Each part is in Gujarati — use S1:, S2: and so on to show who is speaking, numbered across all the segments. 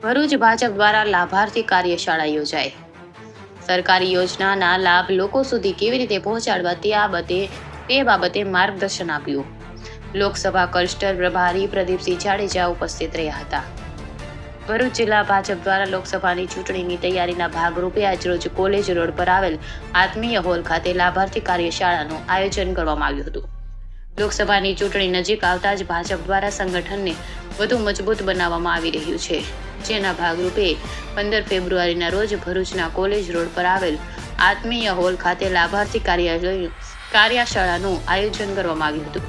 S1: ભરૂચ ભાજપ દ્વારા લાભાર્થી કાર્યશાળા યોજાઈ। સરકારી યોજનાના લાભ લોકો સુધી કેવી રીતે પહોંચાડવા તે બાબતે માર્ગદર્શન આપ્યું। લોકસભા ક્લસ્ટર પ્રભારી પ્રદીપસિંહ જાડેજા ઉપસ્થિત રહ્યા હતા। ભરૂચ જિલ્લા ભાજપ દ્વારા લોકસભાની ચૂંટણીની તૈયારીના ભાગરૂપે આજરોજ કોલેજ રોડ પર આવેલ આત્મીય હોલ ખાતે લાભાર્થી કાર્યશાળાનું આયોજન કરવામાં આવ્યું હતું। લોકસભાની ચૂંટણી નજીક આવતા જ ભાજપ દ્વારા સંગઠનને વધુ મજબૂત બનાવવામાં આવી રહ્યું છે, જેના ભાગરૂપે 15 ફેબ્રુઆરીના રોજ ભરૂચના કોલેજ રોડ પર આવેલ આત્મીય હોલ ખાતે લાભાર્થી કાર્યશાળાનું આયોજન કરવામાં આવ્યું હતું,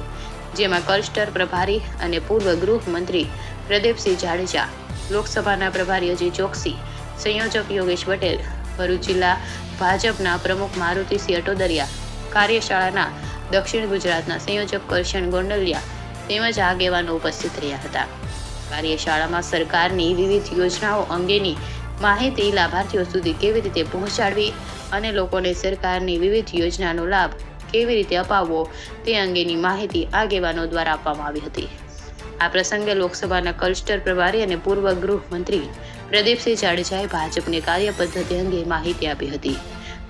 S1: જેમાં ક્લસ્ટર પ્રભારી અને પૂર્વ ગૃહમંત્રી પ્રદીપસિંહ જાડેજા, લોકસભાના પ્રભારી અજય ચોકસી, સંયોજક યોગેશ પટેલ, ભરૂચ જિલ્લા ભાજપના પ્રમુખ મારુતિસિંહ અટોદરિયા, કાર્યશાળાના દક્ષિણ ગુજરાતના સંયોજક કરશન ગોંડલિયા તેમજ આગેવાનો ઉપસ્થિત રહ્યા હતા। કાર્યશાળામાં સરકારની વિવિધ યોજનાઓ અંગેની માહિતી લાભાર્થીઓ સુધી કેવી રીતે પહોંચાડવી અને લોકોને સરકારની વિવિધ યોજનાનો લાભ કેવી રીતે અપાવવો તે અંગેની માહિતી આગેવાનો દ્વારા આપવામાં આવી હતી। આ પ્રસંગે લોકસભાના ક્લસ્ટર પ્રભારી અને પૂર્વ ગૃહમંત્રી પ્રદીપસિંહ જાડેજાએ ભાજપની કાર્યપદ્ધતિ અંગે માહિતી આપી હતી।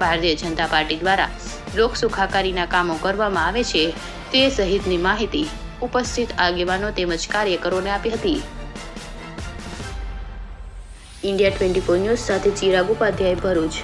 S1: ભારતીય જનતા પાર્ટી દ્વારા લોક સુખાકારીના કામો કરવામાં આવે છે તે સહિતની માહિતી ઉપસ્થિત આગેવાનો તેમજ કાર્યકરોને આપી હતી। ઇન્ડિયા 24 ન્યૂઝ સાથે ચિરાગ ઉપાધ્યાય, ભરૂચ।